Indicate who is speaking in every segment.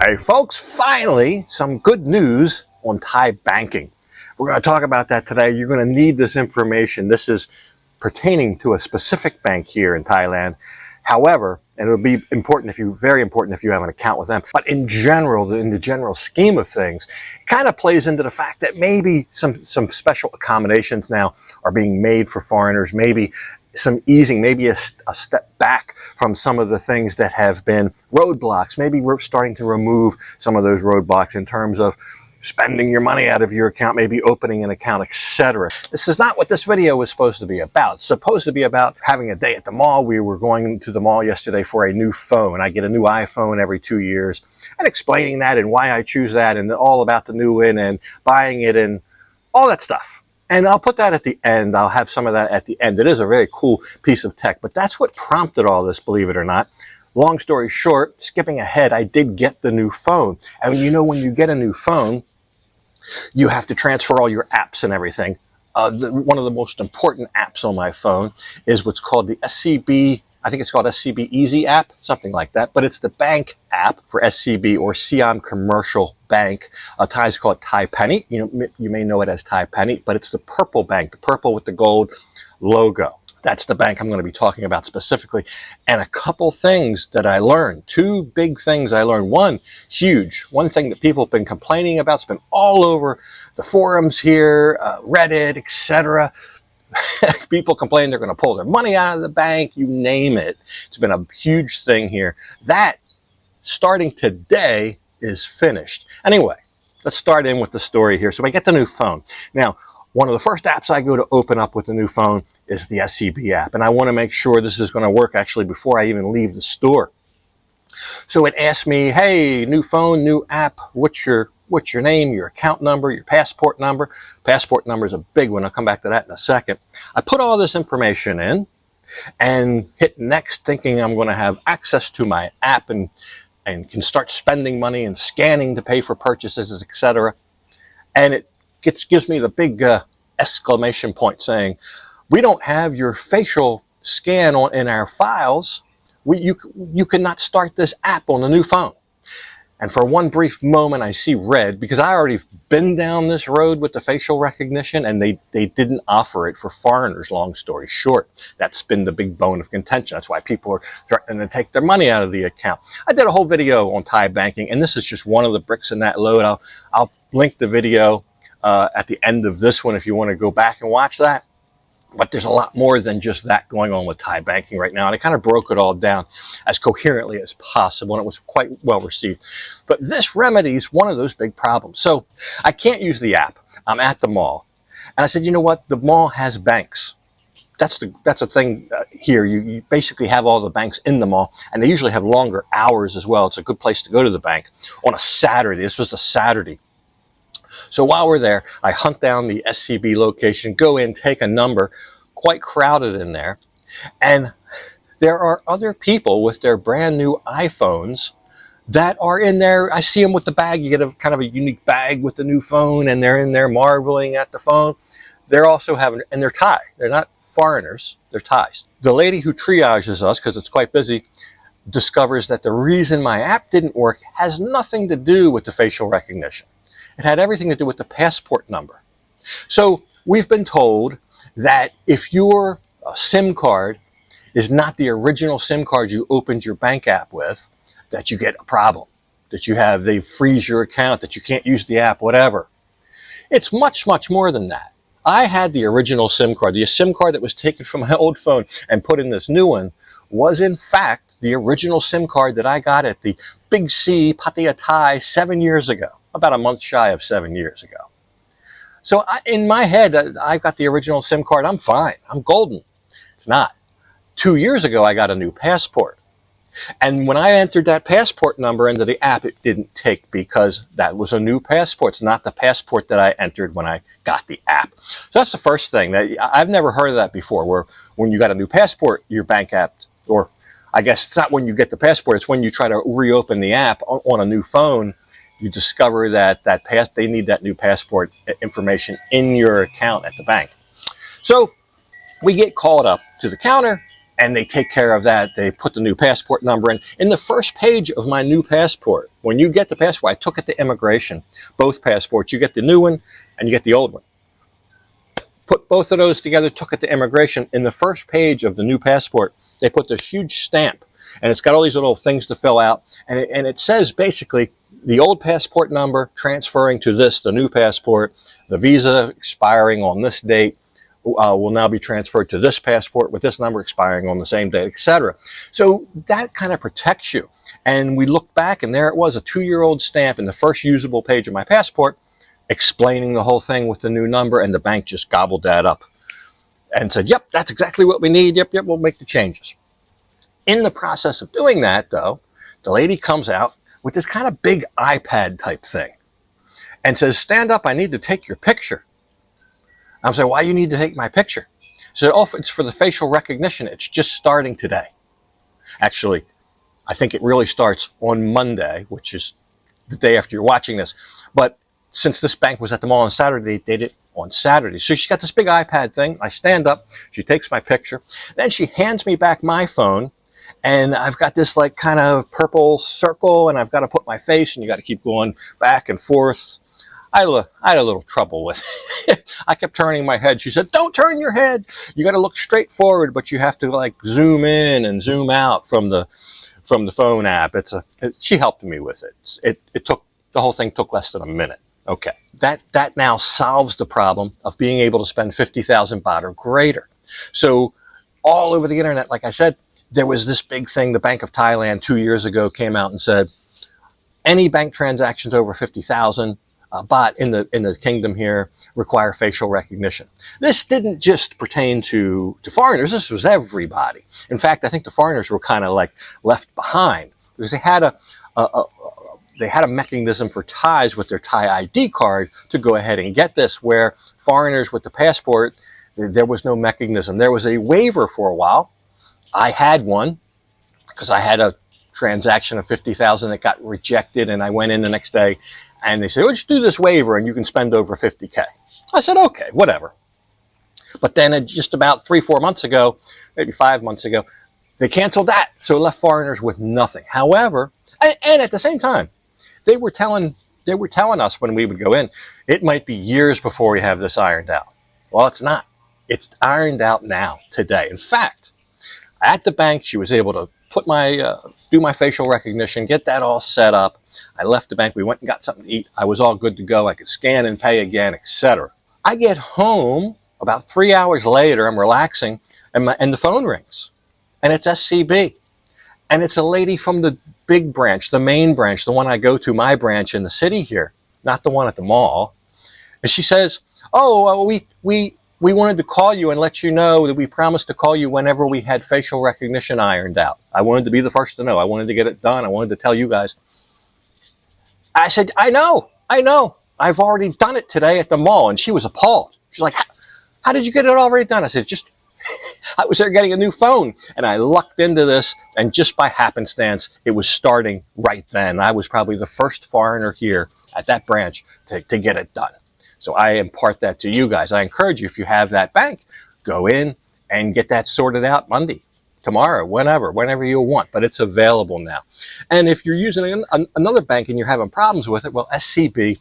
Speaker 1: Hey folks, finally some good news on Thai banking. We're going to talk about that today. You're going to need this information. This is pertaining to a specific bank here in Thailand. However, and it'll be important very important if you have an account with them. But in general, in the general scheme of things, it kind of plays into the fact that maybe some special accommodations now are being made for foreigners. Maybe some easing, maybe a step back from some of the things that have been roadblocks. Maybe we're starting to remove some of those roadblocks in terms of spending your money out of your account, maybe opening an account, etc. This is not what this video was supposed to be about. It's supposed to be about having a day at the mall. We were going to the mall yesterday for a new phone. I get a new iPhone every 2 years, and explaining that and why I choose that and all about the new one and buying it and all that stuff. And I'll put that at the end. I'll have some of that at the end. It is a very cool piece of tech, but that's what prompted all this, believe it or not. Long story short, skipping ahead, I did get the new phone. And you know, when you get a new phone, you have to transfer all your apps and everything. One of the most important apps on my phone is what's called the SCB, I think it's called SCB Easy app, something like that. But it's the bank app for SCB or Siam Commercial Bank. Thais call it Thai Penny. You may know it as Thai Penny, but it's the purple bank, the purple with the gold logo. That's the bank I'm going to be talking about specifically. And a couple things that I learned, two big things I learned. One thing that people have been complaining about, it's been all over the forums here, Reddit, etc. People complain they're going to pull their money out of the bank, you name it. It's been a huge thing here. That, starting today, is finished. Anyway, let's start in with the story here. So I get the new phone. Now, one of the first apps I go to open up with the new phone is the SCB app. And I want to make sure this is going to work actually before I even leave the store. So it asks me, hey, new phone, new app, what's your name, your account number, your passport number. Passport number is a big one. I'll come back to that in a second. I put all this information in and hit next, thinking I'm going to have access to my app and can start spending money and scanning to pay for purchases, etc. And it gives me the big exclamation point saying, we don't have your facial scan in our files. You cannot start this app on the new phone. And for one brief moment, I see red, because I already been down this road with the facial recognition, and they didn't offer it for foreigners, long story short. That's been the big bone of contention. That's why people are threatening to take their money out of the account. I did a whole video on Thai banking, and this is just one of the bricks in that load. I'll link the video at the end of this one if you want to go back and watch that. But there's a lot more than just that going on with Thai banking right now. And I kind of broke it all down as coherently as possible, and it was quite well received. But this remedies one of those big problems. So I can't use the app. I'm at the mall. And I said, you know what? The mall has banks. That's a thing here. You basically have all the banks in the mall, and they usually have longer hours as well. It's a good place to go to the bank on a Saturday. This was a Saturday. So while we're there, I hunt down the SCB location, go in, take a number, quite crowded in there. And there are other people with their brand new iPhones that are in there. I see them with the bag. You get a kind of a unique bag with the new phone, and they're in there marveling at the phone. They're also having, and they're Thai. They're not foreigners, they're Thais. The lady who triages us, because it's quite busy, discovers that the reason my app didn't work has nothing to do with the facial recognition. It had everything to do with the passport number. So we've been told that if your SIM card is not the original SIM card you opened your bank app with, that you get a problem, that they freeze your account, that you can't use the app, whatever. It's much, much more than that. I had the original SIM card. The SIM card that was taken from my old phone and put in this new one was in fact the original SIM card that I got at the Big C Pattaya Thai 7 years ago. About a month shy of 7 years ago. So in my head, I've got the original SIM card. I'm fine. I'm golden. It's not. 2 years ago, I got a new passport. And when I entered that passport number into the app, it didn't take, because that was a new passport. It's not the passport that I entered when I got the app. So that's the first thing. I've never heard of that before, where when you got a new passport, your bank app, or I guess it's not when you get the passport, it's when you try to reopen the app on a new phone, you discover that they need that new passport information in your account at the bank. So we get called up to the counter, and they take care of that. They put the new passport number in. In the first page of my new passport, when you get the passport, I took it to immigration, both passports. You get the new one and you get the old one. Put both of those together, took it to immigration. In the first page of the new passport, they put this huge stamp, and it's got all these little things to fill out, and it says basically the old passport number transferring to this, the new passport, the visa expiring on this date will now be transferred to this passport with this number expiring on the same date, etc. So that kind of protects you. And we looked back, and there it was, a 2-year-old stamp in the first usable page of my passport, explaining the whole thing with the new number, and the bank just gobbled that up and said, yep, that's exactly what we need. Yep, we'll make the changes. In the process of doing that, though, the lady comes out with this kind of big iPad type thing and says, stand up, I need to take your picture. I'm saying, why do you need to take my picture? She said, oh, it's for the facial recognition. It's just starting today. Actually, I think it really starts on Monday, which is the day after you're watching this. But since this bank was at the mall on Saturday, they did it on Saturday. So she's got this big iPad thing. I stand up. She takes my picture. Then she hands me back my phone. And I've got this like kind of purple circle, and I've got to put my face, and you got to keep going back and forth. I had a little trouble with it. I kept turning my head. She said, don't turn your head. You got to look straight forward, but you have to like zoom in and zoom out from the phone app. She helped me with it. The whole thing took less than a minute. Okay. That now solves the problem of being able to spend 50,000 baht or greater. So all over the internet, like I said, there was this big thing. The Bank of Thailand 2 years ago came out and said, any bank transactions over 50,000 baht in the kingdom here require facial recognition. This didn't just pertain to foreigners. This was everybody. In fact, I think the foreigners were kind of like left behind because they had a mechanism for Thais with their Thai ID card to go ahead and get this, where foreigners with the passport, there was no mechanism. There was a waiver for a while. I had one because I had a transaction of 50,000 that got rejected, and I went in the next day and they said, well, just do this waiver and you can spend over 50K. I said, okay, whatever. But then just about 3-4 months ago, maybe 5 months ago, they canceled that. So it left foreigners with nothing. However, and at the same time, they were telling us when we would go in, it might be years before we have this ironed out. Well, it's not. It's ironed out now, today. In fact, at the bank, she was able to put do my facial recognition, get that all set up. I left the bank. We went and got something to eat. I was all good to go. I could scan and pay again, etc. I get home about 3 hours later. I'm relaxing, and the phone rings, and it's SCB, and it's a lady from the big branch, the main branch, the one I go to, my branch in the city here, not the one at the mall. And she says, "Oh, well, we wanted to call you and let you know that we promised to call you whenever we had facial recognition ironed out. I wanted to be the first to know. I wanted to get it done. I wanted to tell you guys." I said, I know. I've already done it today at the mall. And she was appalled. She's like, how did you get it already done? I said, I was there getting a new phone. And I lucked into this. And just by happenstance, it was starting right then. I was probably the first foreigner here at that branch to get it done. So I impart that to you guys. I encourage you, if you have that bank, go in and get that sorted out Monday, tomorrow, whenever you want. But it's available now. And if you're using another bank and you're having problems with it, well, SCB,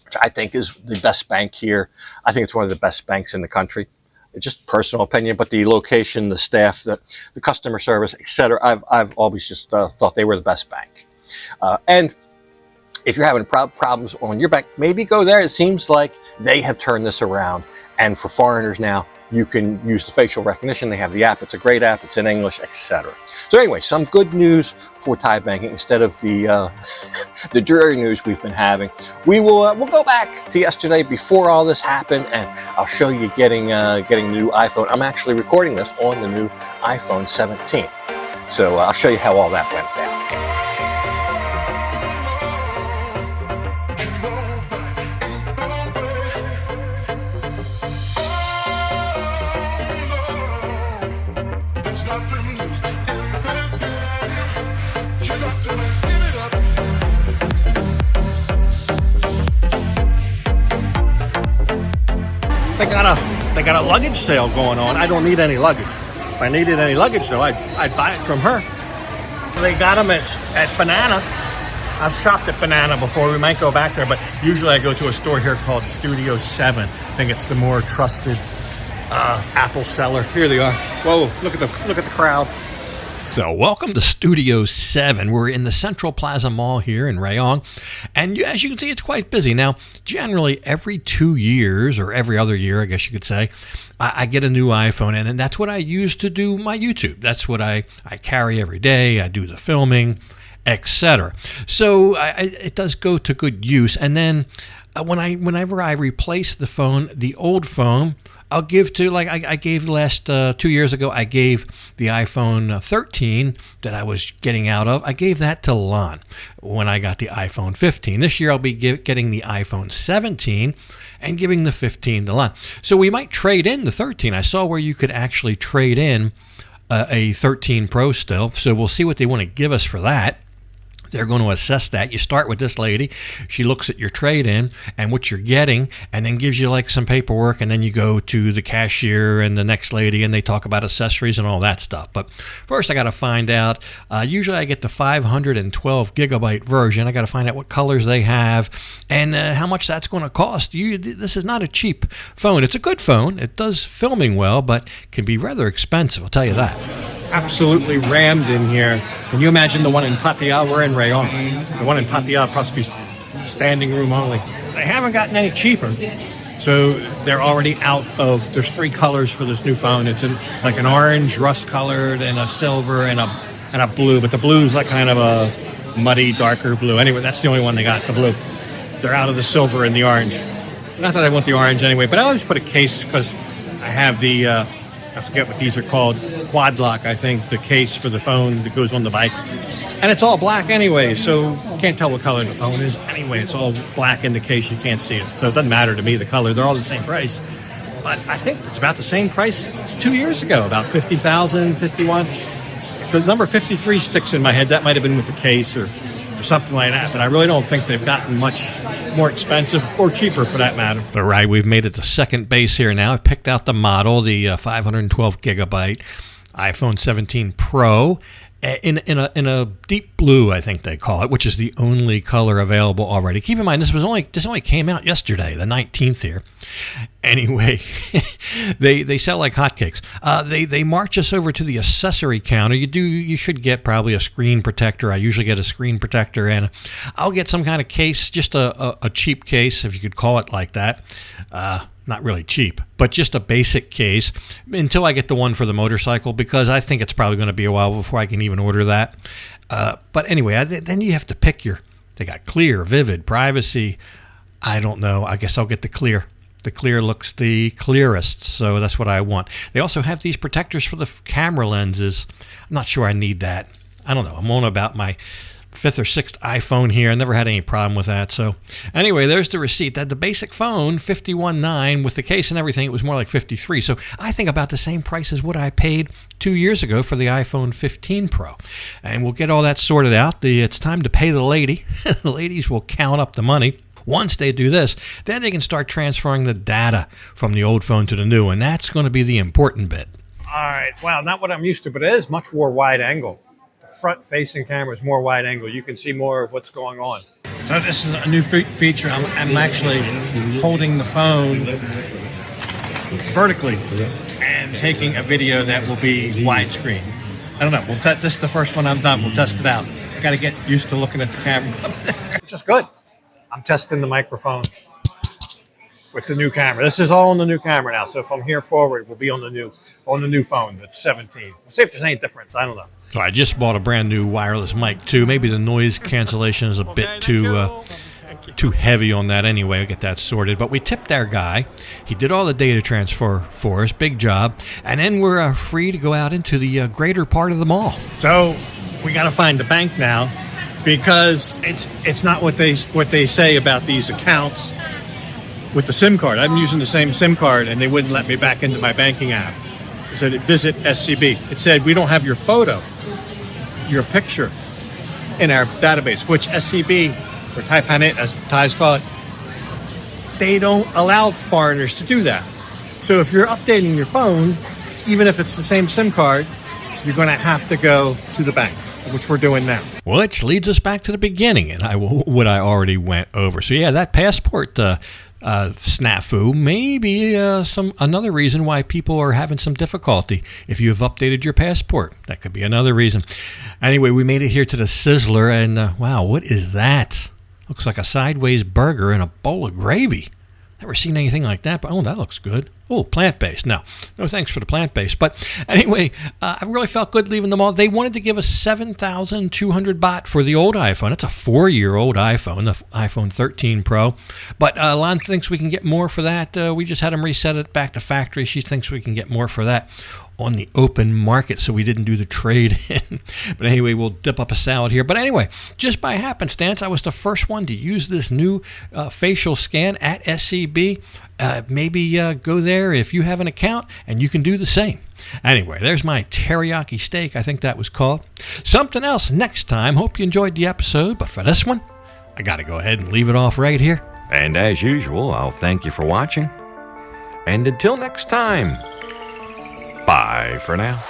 Speaker 1: which I think is the best bank here. I think it's one of the best banks in the country. It's just personal opinion, but the location, the staff, the customer service, etc. I've always just thought they were the best bank. And if you're having problems on your bank, maybe go there. It seems like they have turned this around. And for foreigners now, you can use the facial recognition. They have the app. It's a great app. It's in English, etc. So anyway, some good news for Thai banking instead of the dreary news we've been having. We'll go back to yesterday before all this happened, and I'll show you getting the new iPhone. I'm actually recording this on the new iPhone 17. So I'll show you how all that went down. They got a luggage sale going on. I don't need any luggage. I needed any luggage, though, I'd buy it from her. They got them at Banana. I've shopped at Banana before. We might go back there, but usually I go to a store here called Studio 7. I think it's the more trusted Apple seller. Here they are. Whoa, look at the crowd. So welcome to Studio 7. We're in the Central Plaza Mall here in Rayong. And as you can see, it's quite busy. Now, generally every 2 years, or every other year, I guess you could say, I get a new iPhone, and that's what I use to do my YouTube. That's what I carry every day. I do the filming, etc. So it does go to good use. And then whenever I replace the phone, the old phone, I'll give to, like I gave last 2 years ago, I gave the iPhone 13 that I was getting out of, I gave that to Lon when I got the iPhone 15. This year I'll be getting the iPhone 17 and giving the 15 to Lon. So we might trade in the 13. I saw where you could actually trade in a 13 Pro still, so we'll see what they want to give us for that. They're going to assess that. You start with this lady. She looks at your trade-in and what you're getting, and then gives you like some paperwork, and then you go to the cashier and the next lady, and they talk about accessories and all that stuff. But first I got to find out, usually I get the 512 gigabyte version. I got to find out what colors they have and how much that's going to cost. This is not a cheap phone. It's a good phone. It does filming well, but can be rather expensive, I'll tell you that. Absolutely rammed in here. Can you imagine the one in Pattaya? We're in Rayong. The one in Pattaya possibly standing room only. They haven't gotten any cheaper. So they're already out of, there's 3 colors for this new phone. It's like an orange, rust colored, and a silver, and a blue. But the blue's like kind of a muddy, darker blue. Anyway, that's the only one they got, the blue. They're out of the silver and the orange. Not that I want the orange anyway, but I always put a case because I have the, I forget what these are called, quad lock, I think, the case for the phone that goes on the bike. And it's all black anyway, so you can't tell what color the phone is. Anyway, it's all black in the case, you can't see it. So it doesn't matter to me, the color, they're all the same price. But I think it's about the same price as 2 years ago, about 50,000, 51. The number 53 sticks in my head. That might have been with the case or something like that, but I really don't think they've gotten much more expensive or cheaper for that matter. All right, we've made it to second base here now. I picked out the model, the 512 gigabyte iPhone 17 Pro in a deep blue, I think they call it, which is the only color available already. Keep in mind, this only came out yesterday, the 19th here. Anyway, they sell like hotcakes. They march us over to the accessory counter. You should get probably a screen protector. I usually get a screen protector, and I'll get some kind of case, just a cheap case, if you could call it like that. Not really cheap, but just a basic case until I get the one for the motorcycle, because I think it's probably going to be a while before I can even order that. But anyway, then you have to pick they got clear, vivid, privacy. I don't know. I guess I'll get the clear. The clear looks the clearest, so that's what I want. They also have these protectors for the camera lenses. I'm not sure I need that. I don't know. I'm on about my 5th or 6th iPhone here. I never had any problem with that. So anyway, there's the receipt. That the basic phone, $51,900, with the case and everything, it was more like $53,000. So I think about the same price as what I paid 2 years ago for the iPhone 15 Pro. And we'll get all that sorted out. It's time to pay the lady. The ladies will count up the money. Once they do this, then they can start transferring the data from the old phone to the new, and that's going to be the important bit. All right. Well, not what I'm used to, but it is much more wide angle. The front-facing camera is more wide angle. You can see more of what's going on. So this is a new feature. I'm actually holding the phone vertically and taking a video that will be widescreen. I don't know. This is the first one I'm done. We'll test it out. I got to get used to looking at the camera, which is good. I'm testing the microphone with the new camera. This is all on the new camera now. So from here forward, we'll be on the new phone, the 17. We'll see if there's any difference. I don't know. So I just bought a brand new wireless mic too. Maybe the noise cancellation is a bit too heavy on that anyway. I'll get that sorted. But we tipped our guy. He did all the data transfer for us. Big job. And then we're free to go out into the greater part of the mall. So we got to find the bank now, because it's not what they say about these accounts with the SIM card. I'm using the same SIM card, and they wouldn't let me back into my banking app. It said, visit SCB. It said, we don't have your photo, your picture in our database, which SCB, or Thai Panit, as Thais call it, they don't allow foreigners to do that. So if you're updating your phone, even if it's the same SIM card, you're going to have to go to the bank, which we're doing now.
Speaker 2: Which leads us back to the beginning, and what I already went over. So yeah, that passport snafu may be another reason why people are having some difficulty. If you have updated your passport, that could be another reason. Anyway, we made it here to the Sizzler, and wow, what is that? Looks like a sideways burger and a bowl of gravy. Never seen anything like that, but oh, that looks good. Oh, plant-based. No thanks for the plant-based. But anyway, I really felt good leaving them all. They wanted to give us 7,200 baht for the old iPhone. It's a 4-year-old iPhone, the iPhone 13 Pro. But Lon thinks we can get more for that. We just had them reset it back to factory. She thinks we can get more for that on the open market, so we didn't do the trade-in. But anyway, we'll dip up a salad here. But anyway, just by happenstance, I was the first one to use this new facial scan at SCB. Maybe go there if you have an account, and you can do the same. Anyway, there's my teriyaki steak, I think that was called. Something else next time. Hope you enjoyed the episode, but for this one, I got to go ahead and leave it off right here.
Speaker 1: And as usual, I'll thank you for watching. And until next time, bye for now.